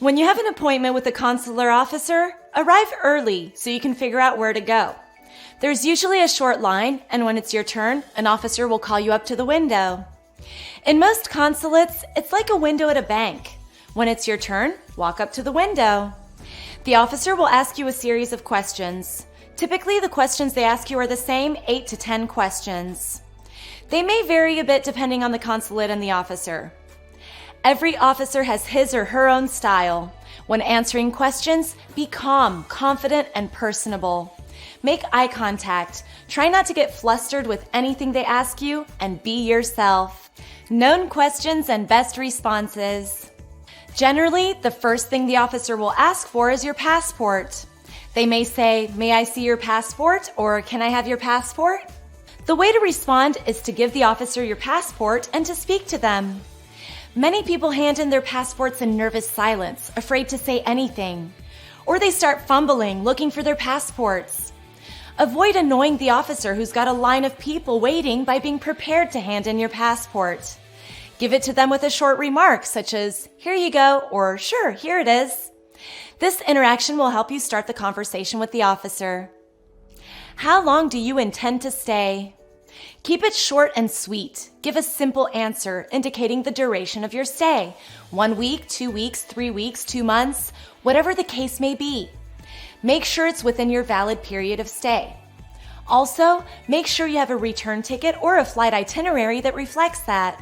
When you have an appointment with a consular officer, arrive early so you can figure out where to go. There's usually a short line, and when it's your turn, an officer will call you up to the window. In most consulates, it's like a window at a bank. When it's your turn, walk up to the window. The officer will ask you a series of questions. Typically, the questions they ask you are the same 8 to 10 questions. They may vary a bit depending on the consulate and the officer. Every officer has his or her own style. When answering questions, be calm, confident, and personable. Make eye contact. Try not to get flustered with anything they ask you, and be yourself. Known questions and best responses. Generally, the first thing the officer will ask for is your passport. They may say, "May I see your passport?" or "Can I have your passport?" The way to respond is to give the officer your passport and to speak to them. Many people hand in their passports in nervous silence, afraid to say anything. Or they start fumbling, looking for their passports. Avoid annoying the officer who's got a line of people waiting by being prepared to hand in your passport. Give it to them with a short remark such as, "Here you go," or "Sure, here it is." This interaction will help you start the conversation with the officer. How long do you intend to stay? Keep it short and sweet. Give a simple answer indicating the duration of your stay. 1 week, 2 weeks, 3 weeks, 2 months, whatever the case may be. Make sure it's within your valid period of stay. Also, make sure you have a return ticket or a flight itinerary that reflects that.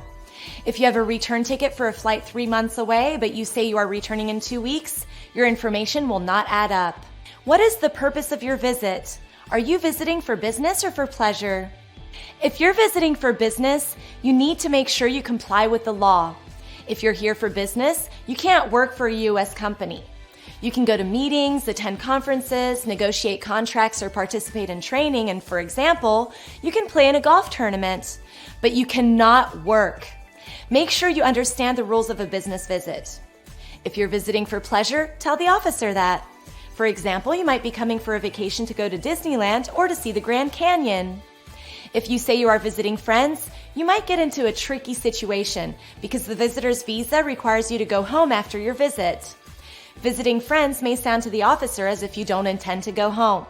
If you have a return ticket for a flight 3 months away, but you say you are returning in 2 weeks, your information will not add up. What is the purpose of your visit? Are you visiting for business or for pleasure? If you're visiting for business, you need to make sure you comply with the law. If you're here for business, you can't work for a U.S. company. You can go to meetings, attend conferences, negotiate contracts, or participate in training, and for example, you can play in a golf tournament, but you cannot work. Make sure you understand the rules of a business visit. If you're visiting for pleasure, tell the officer that. For example, you might be coming for a vacation to go to Disneyland or to see the Grand Canyon. If you say you are visiting friends, you might get into a tricky situation because the visitor's visa requires you to go home after your visit. Visiting friends may sound to the officer as if you don't intend to go home.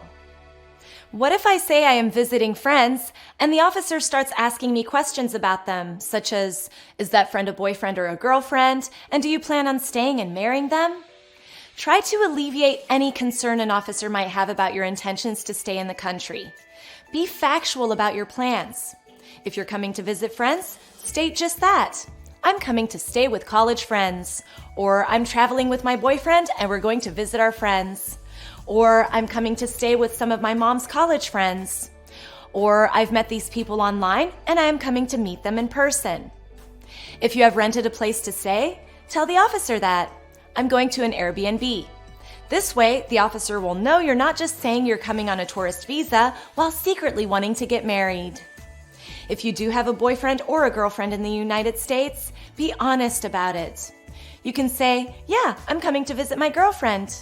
What if I say I am visiting friends and the officer starts asking me questions about them, such as, is that friend a boyfriend or a girlfriend, and do you plan on staying and marrying them? Try to alleviate any concern an officer might have about your intentions to stay in the country. Be factual about your plans. If you're coming to visit friends, state just that. I'm coming to stay with college friends. Or I'm traveling with my boyfriend and we're going to visit our friends. Or I'm coming to stay with some of my mom's college friends. Or I've met these people online and I am coming to meet them in person. If you have rented a place to stay, tell the officer that. I'm going to an Airbnb. This way, the officer will know you're not just saying you're coming on a tourist visa while secretly wanting to get married. If you do have a boyfriend or a girlfriend in the United States, be honest about it. You can say, "Yeah, I'm coming to visit my girlfriend."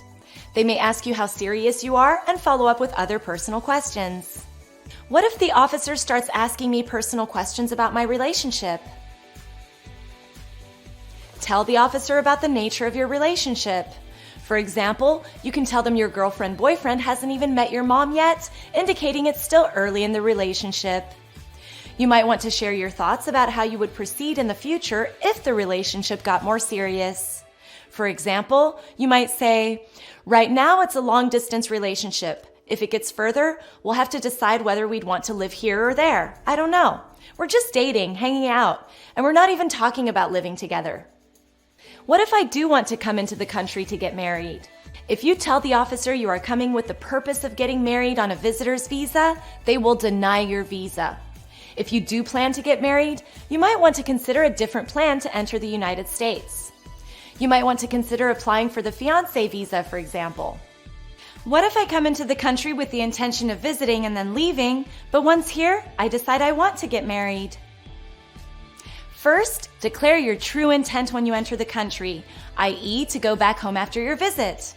They may ask you how serious you are and follow up with other personal questions. What if the officer starts asking me personal questions about my relationship? Tell the officer about the nature of your relationship. For example, you can tell them your girlfriend-boyfriend hasn't even met your mom yet, indicating it's still early in the relationship. You might want to share your thoughts about how you would proceed in the future if the relationship got more serious. For example, you might say, "Right now it's a long-distance relationship. If it gets further, we'll have to decide whether we'd want to live here or there. I don't know. We're just dating, hanging out, and we're not even talking about living together." What if I do want to come into the country to get married? If you tell the officer you are coming with the purpose of getting married on a visitor's visa, they will deny your visa. If you do plan to get married, you might want to consider a different plan to enter the United States. You might want to consider applying for the Fiance Visa, for example. What if I come into the country with the intention of visiting and then leaving, but once here, I decide I want to get married? First, declare your true intent when you enter the country, i.e. to go back home after your visit.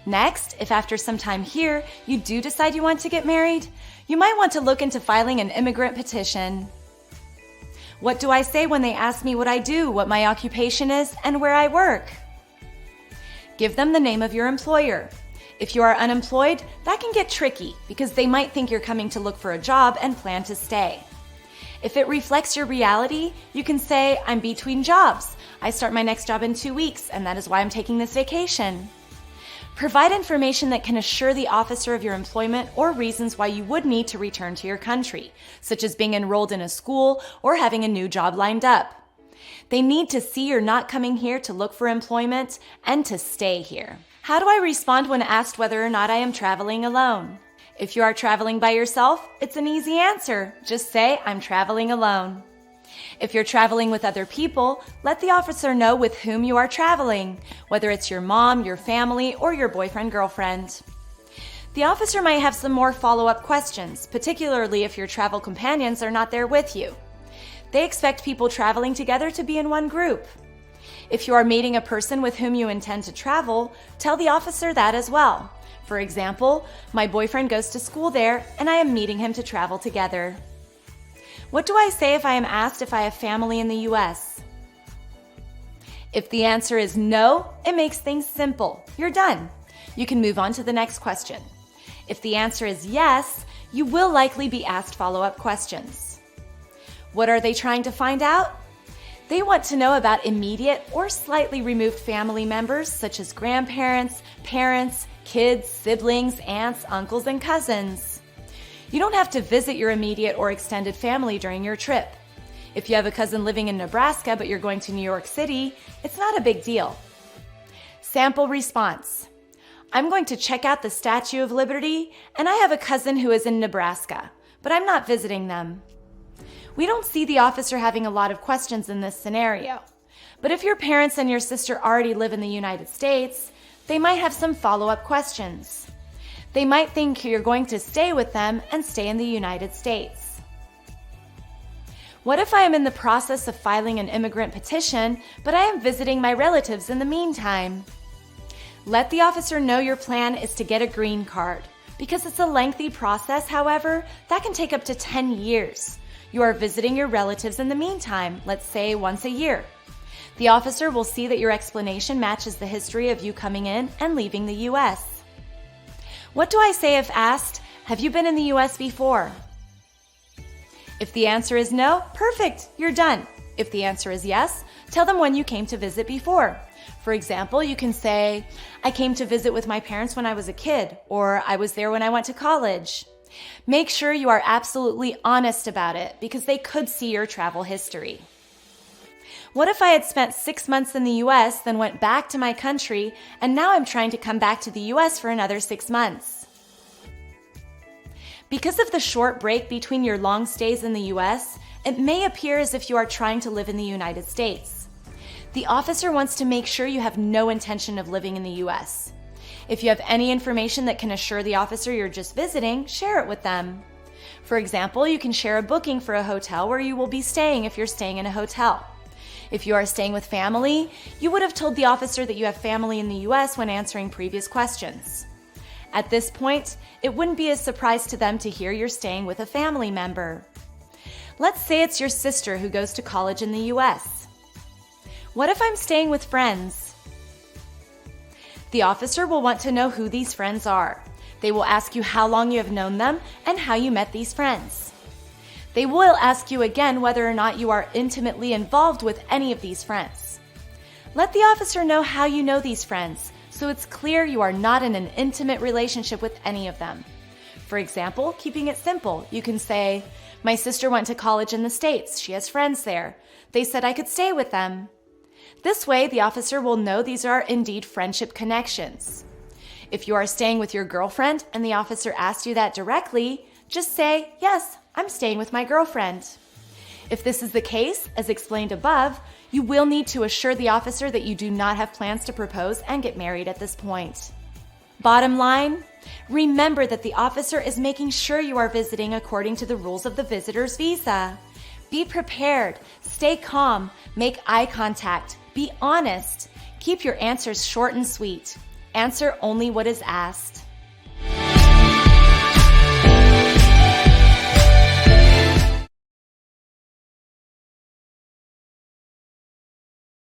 Next, if after some time here, you do decide you want to get married, you might want to look into filing an immigrant petition. What do I say when they ask me what I do, what my occupation is, and where I work? Give them the name of your employer. If you are unemployed, that can get tricky because they might think you're coming to look for a job and plan to stay. If it reflects your reality, you can say, I'm between jobs. I start my next job in 2 weeks, and that is why I'm taking this vacation. Provide information that can assure the officer of your employment or reasons why you would need to return to your country, such as being enrolled in a school or having a new job lined up. They need to see you're not coming here to look for employment and to stay here. How do I respond when asked whether or not I am traveling alone? If you are traveling by yourself, it's an easy answer. Just say, I'm traveling alone. If you're traveling with other people, let the officer know with whom you are traveling, whether it's your mom, your family, or your boyfriend, girlfriend. The officer might have some more follow-up questions, particularly if your travel companions are not there with you. They expect people traveling together to be in one group. If you are meeting a person with whom you intend to travel, tell the officer that as well. For example, my boyfriend goes to school there and I am meeting him to travel together. What do I say if I am asked if I have family in the US? If the answer is no, it makes things simple. You're done. You can move on to the next question. If the answer is yes, you will likely be asked follow-up questions. What are they trying to find out? They want to know about immediate or slightly removed family members such as grandparents, parents, kids, siblings, aunts, uncles, and cousins. You don't have to visit your immediate or extended family during your trip. If you have a cousin living in Nebraska but you're going to New York City, it's not a big deal. Sample response. I'm going to check out the Statue of Liberty, and I have a cousin who is in Nebraska, but I'm not visiting them. We don't see the officer having a lot of questions in this scenario. But if your parents and your sister already live in the United States, they might have some follow-up questions. They might think you're going to stay with them and stay in the United States. What if I am in the process of filing an immigrant petition, but I am visiting my relatives in the meantime? Let the officer know your plan is to get a green card. Because it's a lengthy process, however, that can take up to 10 years. You are visiting your relatives in the meantime, let's say once a year. The officer will see that your explanation matches the history of you coming in and leaving the U.S. What do I say if asked, have you been in the U.S. before? If the answer is no, perfect, you're done. If the answer is yes, tell them when you came to visit before. For example, you can say, I came to visit with my parents when I was a kid, or I was there when I went to college. Make sure you are absolutely honest about it because they could see your travel history. What if I had spent 6 months in the U.S., then went back to my country, and now I'm trying to come back to the U.S. for another 6 months? Because of the short break between your long stays in the U.S., it may appear as if you are trying to live in the United States. The officer wants to make sure you have no intention of living in the U.S. If you have any information that can assure the officer you're just visiting, share it with them. For example, you can share a booking for a hotel where you will be staying if you're staying in a hotel. If you are staying with family, you would have told the officer that you have family in the U.S. when answering previous questions. At this point, it wouldn't be a surprise to them to hear you're staying with a family member. Let's say it's your sister who goes to college in the U.S. What if I'm staying with friends? The officer will want to know who these friends are. They will ask you how long you have known them and how you met these friends. They will ask you again whether or not you are intimately involved with any of these friends. Let the officer know how you know these friends, so it's clear you are not in an intimate relationship with any of them. For example, keeping it simple, you can say, my sister went to college in the States. She has friends there. They said I could stay with them. This way, the officer will know these are indeed friendship connections. If you are staying with your girlfriend and the officer asks you that directly, just say, yes, I'm staying with my girlfriend. If this is the case, as explained above, you will need to assure the officer that you do not have plans to propose and get married at this point. Bottom line, remember that the officer is making sure you are visiting according to the rules of the visitor's visa. Be prepared, stay calm, make eye contact, be honest. Keep your answers short and sweet. Answer only what is asked.